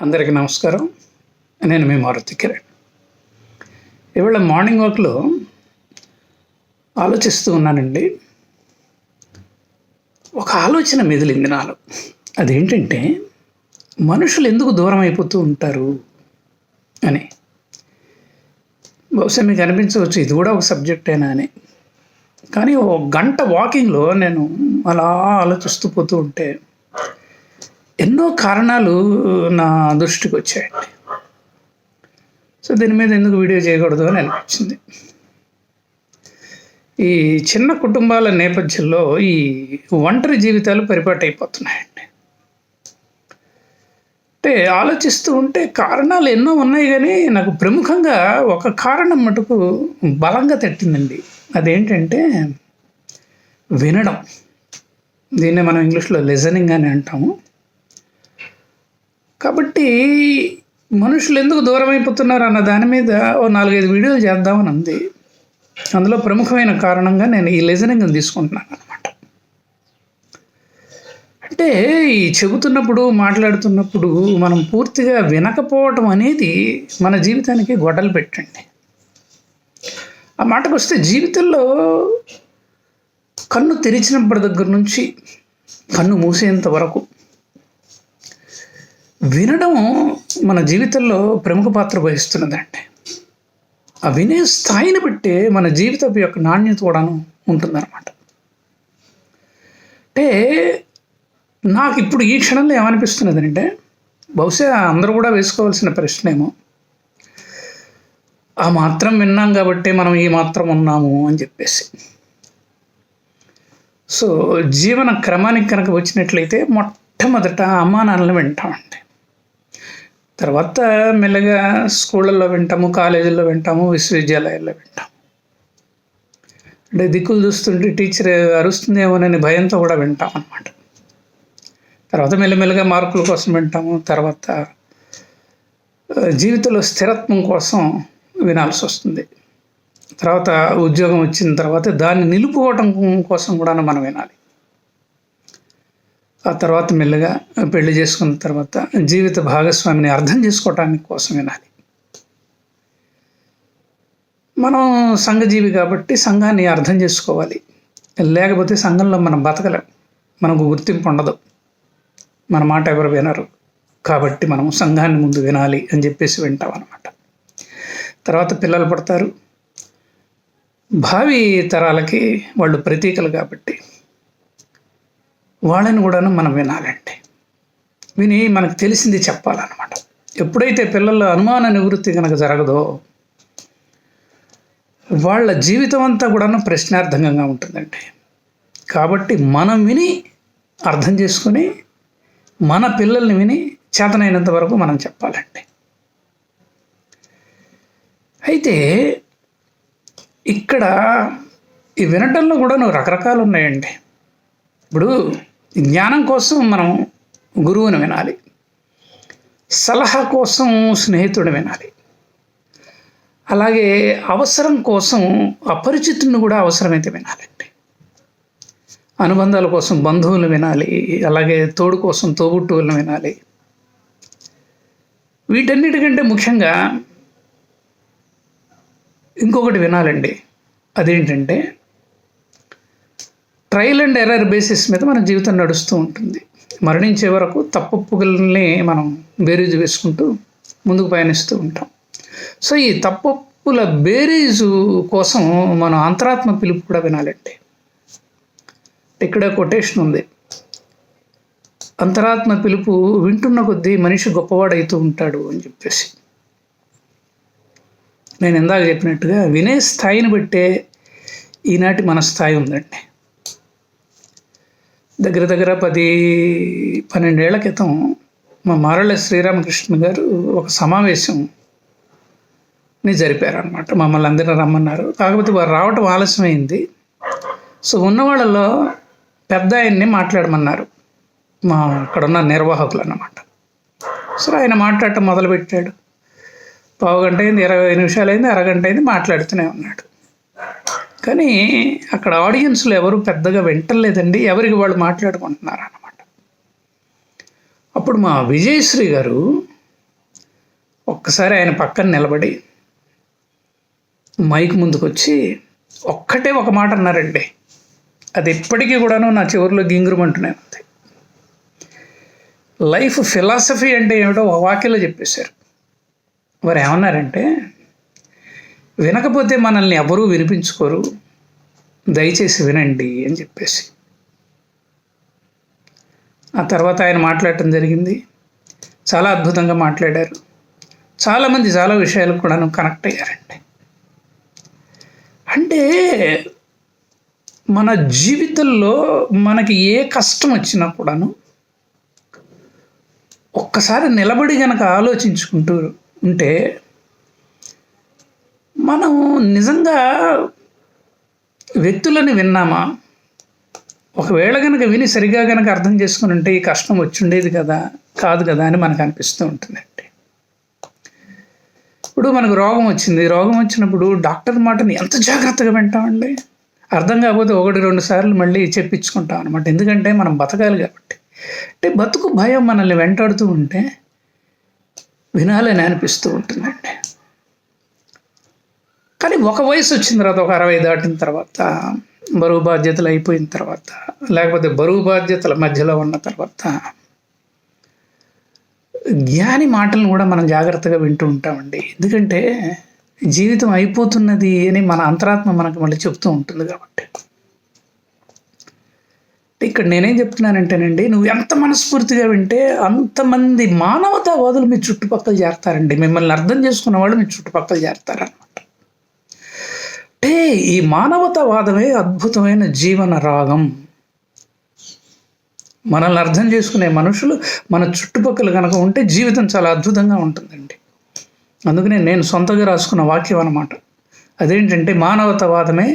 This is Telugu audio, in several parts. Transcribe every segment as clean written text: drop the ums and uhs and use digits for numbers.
అందరికీ నమస్కారం. నేను మీ మారుతి కిరణ్. ఇవాళ మార్నింగ్ వాక్లో ఆలోచిస్తూ ఉన్నానండి. ఒక ఆలోచన మెదిలింది నాలో. అదేంటంటే మనుషులు ఎందుకు దూరం అయిపోతూ ఉంటారు అని. బహుశా మీకు అనిపించవచ్చు ఇది కూడా ఒక సబ్జెక్టేనా అని. కానీ ఓ గంట వాకింగ్లో నేను అలా ఆలోచిస్తూ పోతూ ఉంటే ఎన్నో కారణాలు నా దృష్టికి వచ్చాయండి. సో దీని మీద ఎందుకు వీడియో చేయకూడదు అని అనిపించింది. ఈ చిన్న కుటుంబాల నేపథ్యంలో ఈ ఒంటరి జీవితాలు పరిపాటు అయిపోతున్నాయండి. అంటే ఆలోచిస్తూ ఉంటే కారణాలు ఎన్నో ఉన్నాయి, కానీ నాకు ప్రముఖంగా ఒక కారణం మటుకు బలంగా తట్టిందండి. అదేంటంటే వినడం. దీన్నే మనం ఇంగ్లీష్లో లిజనింగ్ అని అంటాము. కాబట్టి మనుషులు ఎందుకు దూరం అయిపోతున్నారు అన్న దాని మీద ఓ 4-5 వీడియోలు చేద్దామని ఉంది. అందులో ప్రముఖమైన కారణంగా నేను ఈ లిజనింగ్ తీసుకుంటున్నాను అనమాట. అంటే ఈ చెబుతున్నప్పుడు మాట్లాడుతున్నప్పుడు మనం పూర్తిగా వినకపోవటం అనేది మన జీవితానికి గొడ్డలు పెట్టండి. ఆ మాటకు వస్తే జీవితంలో కన్ను తెరిచినప్పటి దగ్గర నుంచి కన్ను మూసేంత వరకు వినడం మన జీవితంలో ప్రముఖ పాత్ర వహిస్తున్నదండి. ఆ వినే స్థాయిని బట్టే మన జీవితం యొక్క నాణ్యత కూడాను ఉంటుందన్నమాట. అంటే నాకు ఇప్పుడు ఈ క్షణంలో ఏమనిపిస్తున్నది అంటే, బహుశా అందరూ కూడా వేసుకోవాల్సిన ప్రశ్న ఏమో, ఆ మాత్రం విన్నాం కాబట్టి మనం ఈ మాత్రం ఉన్నాము అని చెప్పేసి. సో జీవన క్రమానికి కనుక వచ్చినట్లయితే మొట్టమొదట అమ్మా నాన్నలు వింటామండి. తర్వాత మెల్లగా స్కూళ్ళల్లో వింటాము, కాలేజీల్లో వింటాము, విశ్వవిద్యాలయాల్లో వింటాము. అంటే దిక్కులు చూస్తుంటే టీచర్ అరుస్తుందేమోనని భయంతో కూడా వింటాం అన్నమాట. తర్వాత మెల్లమెల్లగా మార్కుల కోసం వింటాము. తర్వాత జీవితంలో స్థిరత్వం కోసం వినాల్సి వస్తుంది. తర్వాత ఉద్యోగం వచ్చిన తర్వాత దాన్ని నిలుపుకోవటం కోసం కూడా మనం వినాలి. ఆ తర్వాత మెల్లగా పెళ్లి చేసుకున్న తర్వాత జీవిత భాగస్వామిని అర్థం చేసుకోవటానికి కోసం వినాలి. మనం సంఘజీవి కాబట్టి సంఘాన్ని అర్థం చేసుకోవాలి. లేకపోతే సంఘంలో మనం బతకలేం, మనకు గుర్తింపు ఉండదు, మన మాట ఎవరు వినరు. కాబట్టి మనం సంఘాన్ని ముందు వినాలి అని చెప్పేసి వింటాం అన్నమాట. తర్వాత పిల్లలు పడతారు. భావి తరాలకి వాళ్ళు ప్రతీకలు కాబట్టి వాళ్ళని కూడాను మనం వినాలండి. విని మనకు తెలిసింది చెప్పాలన్నమాట. ఎప్పుడైతే పిల్లల అనుమాన నివృత్తి కనుక జరగదో వాళ్ళ జీవితం అంతా కూడాను ప్రశ్నార్థకంగా ఉంటుందండి. కాబట్టి మనం విని అర్థం చేసుకుని మన పిల్లల్ని విని చేతనైనంత వరకు మనం చెప్పాలండి. అయితే ఇక్కడ ఈ వినటంలో కూడా రకరకాలు ఉన్నాయండి. ఇప్పుడు జ్ఞానం కోసం మనం గురువుని వినాలి, సలహా కోసం స్నేహితుడిని వినాలి, అలాగే అవసరం కోసం అపరిచితుడిని కూడా అవసరమైతే వినాలండి. అనుబంధాల కోసం బంధువులు వినాలి, అలాగే తోడు కోసం తోబుట్టువులను వినాలి. వీటన్నిటికంటే ముఖ్యంగా ఇంకొకటి వినాలండి. అదేంటంటే ట్రయల్ అండ్ ఎర్రర్ బేసిస్ మీద మన జీవితం నడుస్తూ ఉంటుంది. మరణించే వరకు తప్పొప్పుల్ని మనం బేరీజు వేసుకుంటూ ముందుకు పయనిస్తూ ఉంటాం. సో ఈ తప్పొప్పుల బేరీజు కోసం మనం అంతరాత్మ పిలుపు కూడా వినాలండి. ఇక్కడ కొటేషన్ ఉంది, అంతరాత్మ పిలుపు వింటున్న కొద్దీ మనిషి గొప్పవాడవుతూ ఉంటాడు అని చెప్పేసి. నేను ఇందాక చెప్పినట్టుగా వినే స్థాయిని బట్టే ఈనాటి మన స్థాయి ఉందండి. దగ్గర 10-12 ఏళ్ల క్రితం మా మారళ్ళ శ్రీరామకృష్ణ గారు ఒక సమావేశంని జరిపారనమాట. మమ్మల్ని అందరినీ రమ్మన్నారు. కాకపోతే వారు రావటం ఆలస్యమైంది. సో ఉన్న వాళ్ళలో పెద్ద ఆయన్ని మాట్లాడమన్నారు, మా అక్కడున్న నిర్వాహకులు అన్నమాట. సో ఆయన మాట్లాడటం మొదలుపెట్టాడు. పావు గంట అయింది, 20 నిమిషాలు అయింది, అరగంట అయింది, మాట్లాడుతూనే ఉన్నాడు. కానీ అక్కడ ఆడియన్స్లో ఎవరు పెద్దగా వింటలేదండి, ఎవరికి వాళ్ళు మాట్లాడుకుంటున్నారు అన్నమాట. అప్పుడు మా విజయశ్రీ గారు ఒక్కసారి ఆయన పక్కన నిలబడి మైక్ ముందుకొచ్చి ఒక్కటే ఒక మాట అన్నారండి. అది ఇప్పటికీ కూడాను నా చివరిలో గింగురమంటూనే ఉంది. లైఫ్ ఫిలాసఫీ అంటే ఏమిటో ఒక వాక్యంలో చెప్పేశారు. వారు ఏమన్నారంటే, వినకపోతే మనల్ని ఎవరూ వినిపించుకోరు, దయచేసి వినండి అని చెప్పేసి. ఆ తర్వాత ఆయన మాట్లాడటం జరిగింది. చాలా అద్భుతంగా మాట్లాడారు. చాలామంది చాలా విషయాలకు కూడాను కనెక్ట్ అయ్యారండి. అంటే మన జీవితంలో మనకి ఏ కష్టం వచ్చినా కూడాను ఒక్కసారి నిలబడి గనక ఆలోచించుకుంటూ ఉంటే మనం నిజంగా వ్యక్తులని విన్నామా, ఒకవేళ కనుక విని సరిగా కనుక అర్థం చేసుకుని ఉంటే ఈ కష్టం వచ్చి ఉండేది కదా, కాదు కదా అని మనకు అనిపిస్తూ ఉంటుందండి. ఇప్పుడు మనకు రోగం వచ్చింది. రోగం వచ్చినప్పుడు డాక్టర్ మాటని ఎంత జాగ్రత్తగా వింటామండి. అర్థం కాకపోతే 1-2 సార్లు మళ్ళీ చెప్పించుకుంటాం అనమాట. ఎందుకంటే మనం బతకాలి కాబట్టి. అంటే బతుకు భయం మనల్ని వెంటాడుతూ ఉంటే వినాలని అనిపిస్తూ ఉంటుందండి. కానీ ఒక వయసు వచ్చిన తర్వాత, ఒక 60 దాటిన తర్వాత, బరువు బాధ్యతలు అయిపోయిన తర్వాత, లేకపోతే బరువు బాధ్యతల మధ్యలో ఉన్న తర్వాత జ్ఞాని మాటలను కూడా మనం జాగ్రత్తగా వింటూ ఉంటామండి. ఎందుకంటే జీవితం అయిపోతున్నది అని మన అంతరాత్మ మనకు మళ్ళీ చెప్తూ ఉంటుంది కాబట్టి. ఇక్కడ నేనేం చెప్తున్నానంటేనండి, నువ్వు ఎంత మనస్ఫూర్తిగా వింటే అంతమంది మానవతావాదులు మీ చుట్టుపక్కల చేరతారండి. మిమ్మల్ని అర్థం చేసుకున్న వాళ్ళు మీ చుట్టుపక్కల చేరతారనమాట. అంటే ఈ మానవతావాదమే అద్భుతమైన జీవన రాగం. మనల్ని అర్థం చేసుకునే మనుషులు మన చుట్టుపక్కల కనుక ఉంటే జీవితం చాలా అద్భుతంగా ఉంటుందండి. అందుకనే నేను సొంతగా రాసుకున్న వాక్యం అన్నమాట. అదేంటంటే మానవతావాదమే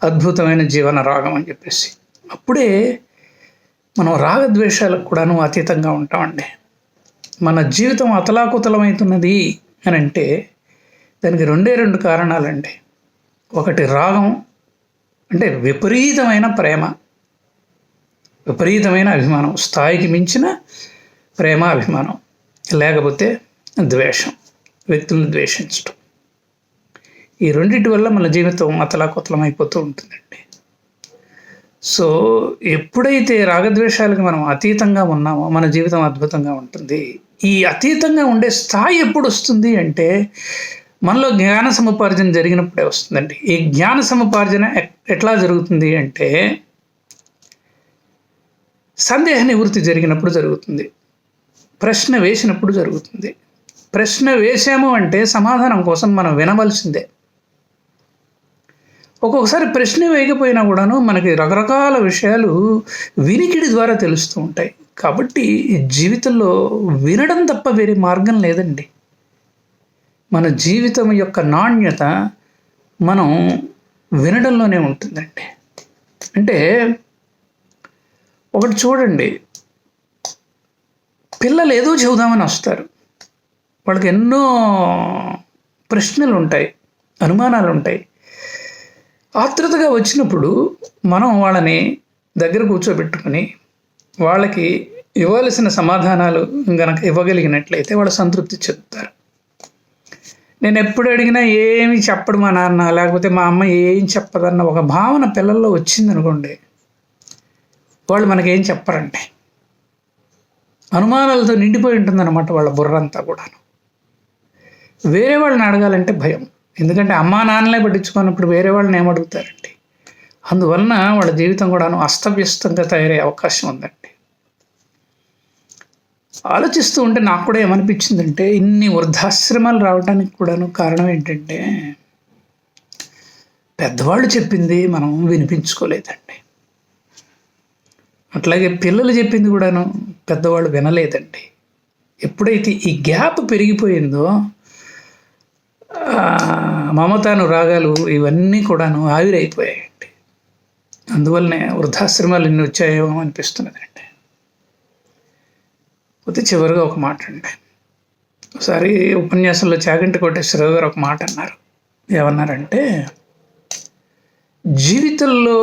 అద్భుతమైన జీవన రాగం అని చెప్పేసి. అప్పుడే మనం రాగద్వేషాలకు కూడాను అతీతంగా ఉంటామండి. మన జీవితం అతలాకుతలమవుతున్నది అని అంటే దానికి 2 కారణాలండి. ఒకటి రాగం, అంటే విపరీతమైన ప్రేమ, విపరీతమైన అభిమానం, స్థాయికి మించిన ప్రేమ అభిమానం. లేకపోతే ద్వేషం, వ్యక్తులను ద్వేషించడం. ఈ రెండింటి వల్ల మన జీవితం అతలాకుతలం అయిపోతూ ఉంటుందండి. సో ఎప్పుడైతే రాగద్వేషాలకు మనం అతీతంగా ఉన్నామో మన జీవితం అద్భుతంగా ఉంటుంది. ఈ అతీతంగా ఉండే స్థాయి ఎప్పుడు వస్తుంది అంటే మనలో జ్ఞాన సముపార్జన జరిగినప్పుడే వస్తుందండి. ఈ జ్ఞాన సముపార్జన ఎట్లా జరుగుతుంది అంటే సందేహ నివృత్తి జరిగినప్పుడు జరుగుతుంది, ప్రశ్న వేసినప్పుడు జరుగుతుంది. ప్రశ్న వేసాము అంటే సమాధానం కోసం మనం వినవలసిందే. ఒక్కొక్కసారి ప్రశ్న వేయకపోయినా కూడాను మనకి రకరకాల విషయాలు వినికిడి ద్వారా తెలుస్తూ ఉంటాయి. కాబట్టి జీవితంలో వినడం తప్ప వేరే మార్గం లేదండి. మన జీవితం యొక్క నాణ్యత మనం వినడంలోనే ఉంటుందండి. అంటే ఒకటి చూడండి, పిల్లలు ఏదో చెబుదామని వస్తారు. వాళ్ళకి ఎన్నో ప్రశ్నలు ఉంటాయి, అనుమానాలు ఉంటాయి. ఆతృతగా వచ్చినప్పుడు మనం వాళ్ళని దగ్గర కూర్చోబెట్టుకుని వాళ్ళకి ఇవ్వాల్సిన సమాధానాలు గనక ఇవ్వగలిగినట్లయితే వాళ్ళు సంతృప్తి చెందుతారు. నేను ఎప్పుడు అడిగినా ఏమి చెప్పడు మా నాన్న, లేకపోతే మా అమ్మ ఏం చెప్పదన్న ఒక భావన పిల్లల్లో వచ్చిందనుకోండి, వాళ్ళు మనకేం చెప్పరండి. అనుమానాలతో నిండిపోయి ఉంటుందన్నమాట వాళ్ళ బుర్రంతా కూడాను. వేరే వాళ్ళని అడగాలంటే భయం. ఎందుకంటే అమ్మా నాన్నలే పట్టించుకున్నప్పుడు వేరే వాళ్ళని ఏమడుగుతారండి. అందువలన వాళ్ళ జీవితం కూడాను అస్తవ్యస్తంగా తయారయ్యే అవకాశం ఉందండి. ఆలోచిస్తూ ఉంటే నాకు కూడా ఏమనిపించిందంటే, ఇన్ని వృద్ధాశ్రమాలు రావడానికి కూడాను కారణం ఏంటంటే పెద్దవాళ్ళు చెప్పింది మనం వినిపించుకోలేదండి. అట్లాగే పిల్లలు చెప్పింది కూడాను పెద్దవాళ్ళు వినలేదండి. ఎప్పుడైతే ఈ గ్యాప్ పెరిగిపోయిందో మమతానురాగాలు ఇవన్నీ కూడాను ఆవిరైపోయాయండి. అందువల్లనే వృద్ధాశ్రమాలు ఇన్ని వచ్చాయేమో అనిపిస్తున్నదండి. పోతే చివరిగా ఒక మాట అండి. ఒకసారి ఉపన్యాసంలో చాగంటి కోటేశ్వరరావు గారు ఒక మాట అన్నారు. ఏమన్నారంటే, జీవితంలో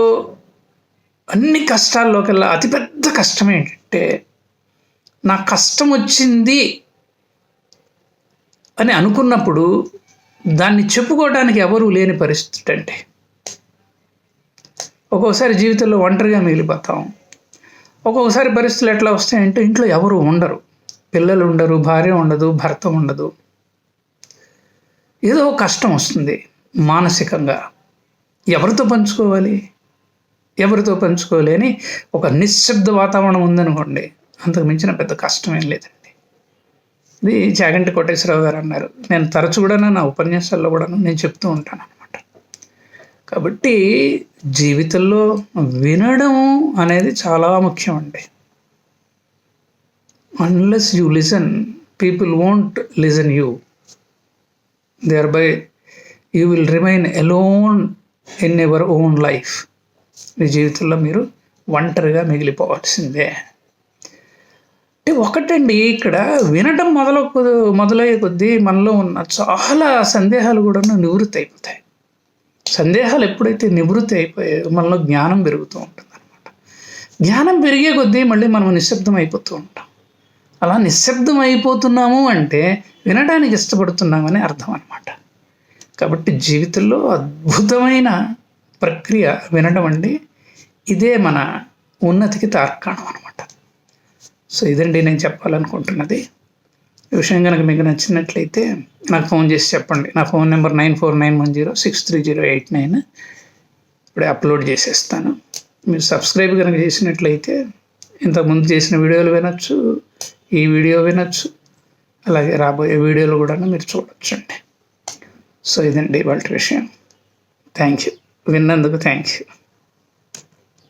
అన్ని కష్టాల్లోకెల్లా అతిపెద్ద కష్టం ఏంటంటే, నా కష్టం వచ్చింది అని అనుకున్నప్పుడు దాన్ని చెప్పుకోవడానికి ఎవరూ లేని పరిస్థితి అండి. ఒక్కొక్కసారి జీవితంలో ఒంటరిగా మిగిలిపోతాం. ఒక్కొక్కసారి పరిస్థితులు ఎట్లా వస్తాయంటే ఇంట్లో ఎవరు ఉండరు, పిల్లలు ఉండరు, భార్య ఉండదు, భర్త ఉండదు. ఏదో కష్టం వస్తుంది మానసికంగా. ఎవరితో పంచుకోవాలి? ఎవరితో పంచుకోలేని ఒక నిశ్శబ్ద వాతావరణం ఉందనుకోండి, అంతకు మించిన పెద్ద కష్టం ఏం లేదండి. ఇది చాగంటి కోటేశ్వరరావు గారు అన్నారు. నేను తరచు కూడా నా ఉపన్యాసాల్లో కూడా నేను చెప్తూ ఉంటాను అనమాట. కాబట్టి జీవితంలో వినడం అనేది చాలా ముఖ్యం అండి. Unless you listen, people won't listen you. thereby you will remain alone in your own life. మీ జీవితంలో మీరు ఒంటరిగా మిగిలిపోవాల్సిందే. అంటే ఒకటండి, ఇక్కడ వినటం మొదలయ్యే కొద్దీ మనలో ఉన్న చాలా సందేహాలు కూడా నివృత్తి అయిపోతాయి. సందేహాలు ఎప్పుడైతే నివృత్తి అయిపోయాయో మనలో జ్ఞానం పెరుగుతూ ఉంటుంది అనమాట. జ్ఞానం పెరిగే కొద్దీ మళ్ళీ మనం నిశ్శబ్దం అయిపోతూ ఉంటాం. అలా నిశ్శబ్దం అయిపోతున్నాము అంటే వినడానికి ఇష్టపడుతున్నామని అర్థం అనమాట. కాబట్టి జీవితంలో అద్భుతమైన ప్రక్రియ వినడం అండి. ఇదే మన ఉన్నతికి తార్కాణం అనమాట. సో ఇదండి నేను చెప్పాలనుకుంటున్నది. ఈ విషయం కనుక మీకు నచ్చినట్లయితే నాకు ఫోన్ చేసి చెప్పండి. నా ఫోన్ నెంబర్ 9491063089. ఇప్పుడే అప్లోడ్ చేసేస్తాను. మీరు సబ్స్క్రైబ్ కనుక చేసినట్లయితే ఇంతకుముందు చేసిన వీడియోలు వినొచ్చు, ఈ వీడియో వినొచ్చు, అలాగే రాబోయే వీడియోలు కూడా మీరు చూడొచ్చండి. సో ఇదండి వాళ్ళ విషయం. Thank you. విన్నందుకు థ్యాంక్ యూ.